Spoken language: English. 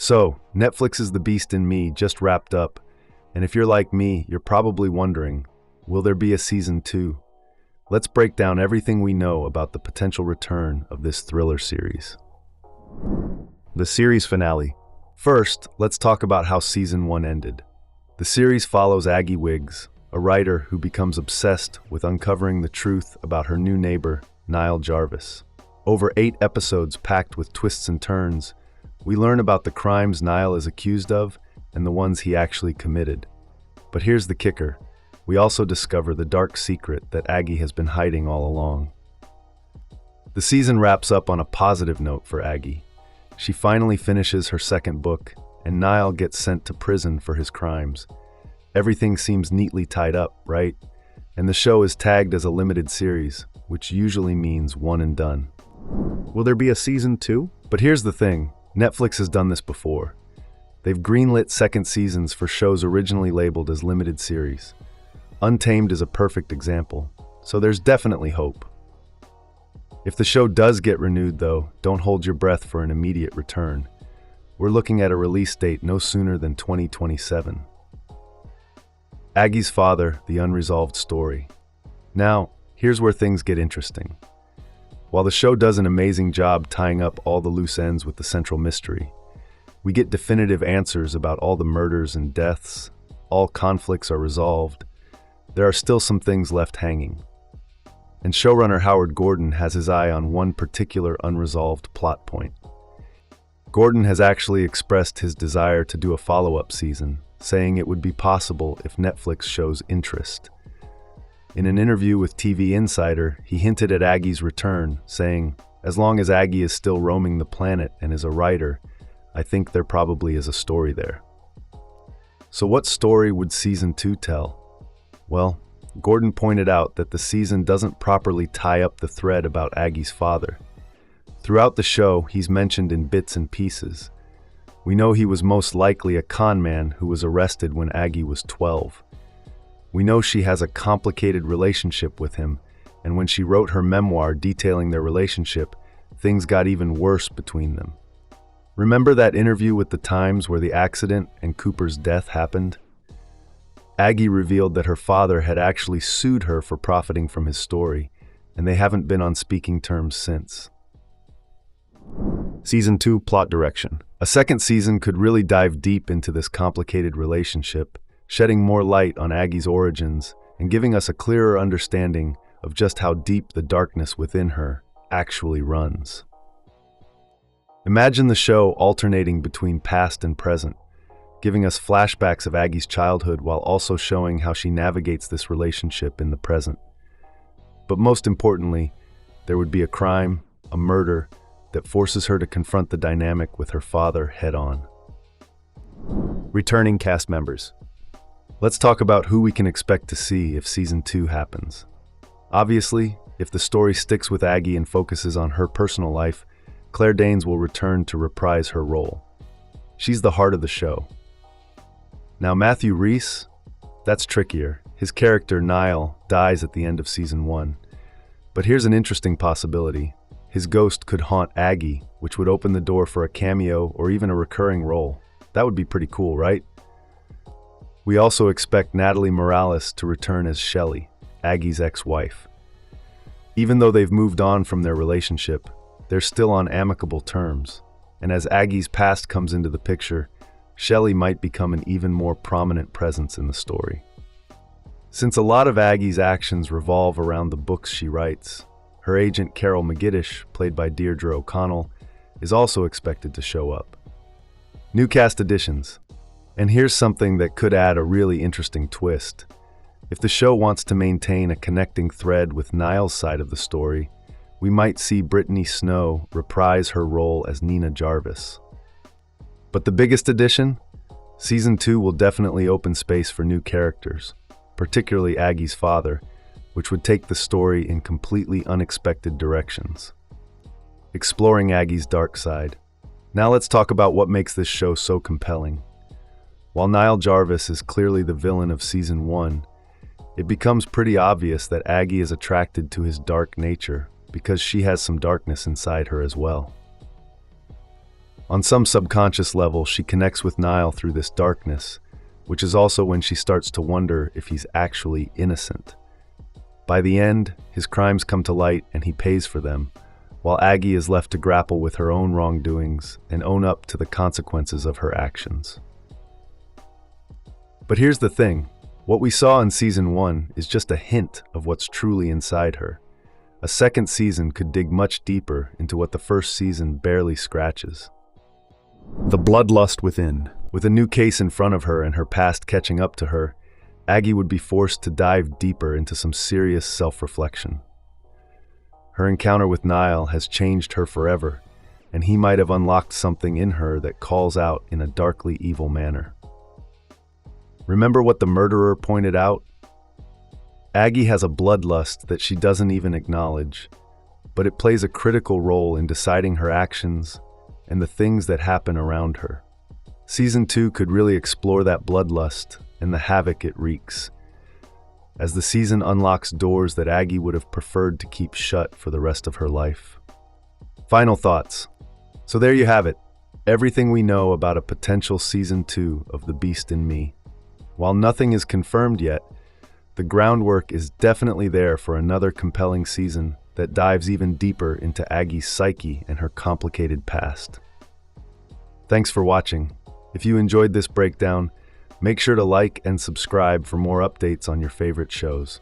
So, Netflix's The Beast in Me just wrapped up, and if you're like me, you're probably wondering, will there be a season 2? Let's break down everything we know about the potential return of this thriller series. The series finale. First, let's talk about how season 1 ended. The series follows Aggie Wiggs, a writer who becomes obsessed with uncovering the truth about her new neighbor, Niall Jarvis. Over 8 episodes packed with twists and turns, we learn about the crimes Niall is accused of and the ones he actually committed. But here's the kicker. We also discover the dark secret that Aggie has been hiding all along. The season wraps up on a positive note for Aggie. She finally finishes her second book, and Niall gets sent to prison for his crimes. Everything seems neatly tied up, right? And the show is tagged as a limited series, which usually means one and done. Will there be a season 2? But here's the thing. Netflix has done this before. They've greenlit second seasons for shows originally labeled as limited series. Untamed is a perfect example, so there's definitely hope. If the show does get renewed, though, don't hold your breath for an immediate return. We're looking at a release date no sooner than 2027. Aggie's Father, the Unresolved Story. Now, here's where things get interesting. While the show does an amazing job tying up all the loose ends with the central mystery, we get definitive answers about all the murders and deaths, all conflicts are resolved, there are still some things left hanging. And showrunner Howard Gordon has his eye on one particular unresolved plot point. Gordon has actually expressed his desire to do a follow-up season, saying it would be possible if Netflix shows interest. In an interview with TV Insider, he hinted at Aggie's return, saying, "As long as Aggie is still roaming the planet and is a writer, I think there probably is a story there." So what story would season 2 tell? Well, Gordon pointed out that the season doesn't properly tie up the thread about Aggie's father. Throughout the show, he's mentioned in bits and pieces. We know he was most likely a con man who was arrested when Aggie was 12. We know she has a complicated relationship with him, and when she wrote her memoir detailing their relationship, things got even worse between them. Remember that interview with the Times where the accident and Cooper's death happened? Aggie revealed that her father had actually sued her for profiting from his story, and they haven't been on speaking terms since. Season 2 plot direction. A second season could really dive deep into this complicated relationship, shedding more light on Aggie's origins and giving us a clearer understanding of just how deep the darkness within her actually runs. Imagine the show alternating between past and present, giving us flashbacks of Aggie's childhood while also showing how she navigates this relationship in the present. But most importantly, there would be a crime, a murder, that forces her to confront the dynamic with her father head-on. Returning cast members. Let's talk about who we can expect to see if season 2 happens. Obviously, if the story sticks with Aggie and focuses on her personal life, Claire Danes will return to reprise her role. She's the heart of the show. Now Matthew Rhys, that's trickier. His character, Niall, dies at the end of season 1. But here's an interesting possibility. His ghost could haunt Aggie, which would open the door for a cameo or even a recurring role. That would be pretty cool, right? We also expect Natalie Morales to return as Shelley, Aggie's ex-wife. Even though they've moved on from their relationship, they're still on amicable terms. And as Aggie's past comes into the picture, Shelley might become an even more prominent presence in the story. Since a lot of Aggie's actions revolve around the books she writes, her agent Carol McGiddish, played by Deirdre O'Connell, is also expected to show up. New cast additions. And here's something that could add a really interesting twist. If the show wants to maintain a connecting thread with Niall's side of the story, we might see Brittany Snow reprise her role as Nina Jarvis. But the biggest addition? Season 2 will definitely open space for new characters, particularly Aggie's father, which would take the story in completely unexpected directions. Exploring Aggie's dark side. Now let's talk about what makes this show so compelling. While Niall Jarvis is clearly the villain of season 1, it becomes pretty obvious that Aggie is attracted to his dark nature because she has some darkness inside her as well. On some subconscious level, she connects with Niall through this darkness, which is also when she starts to wonder if he's actually innocent. By the end, his crimes come to light and he pays for them, while Aggie is left to grapple with her own wrongdoings and own up to the consequences of her actions. But here's the thing, what we saw in Season 1 is just a hint of what's truly inside her. A second season could dig much deeper into what the first season barely scratches. The bloodlust within. With a new case in front of her and her past catching up to her, Aggie would be forced to dive deeper into some serious self-reflection. Her encounter with Niall has changed her forever, and he might have unlocked something in her that calls out in a darkly evil manner. Remember what the murderer pointed out? Aggie has a bloodlust that she doesn't even acknowledge, but it plays a critical role in deciding her actions and the things that happen around her. Season 2 could really explore that bloodlust and the havoc it wreaks, as the season unlocks doors that Aggie would have preferred to keep shut for the rest of her life. Final thoughts. So there you have it, everything we know about a potential Season 2 of The Beast in Me. While nothing is confirmed yet, the groundwork is definitely there for another compelling season that dives even deeper into Aggie's psyche and her complicated past. Thanks for watching. If you enjoyed this breakdown, make sure to like and subscribe for more updates on your favorite shows.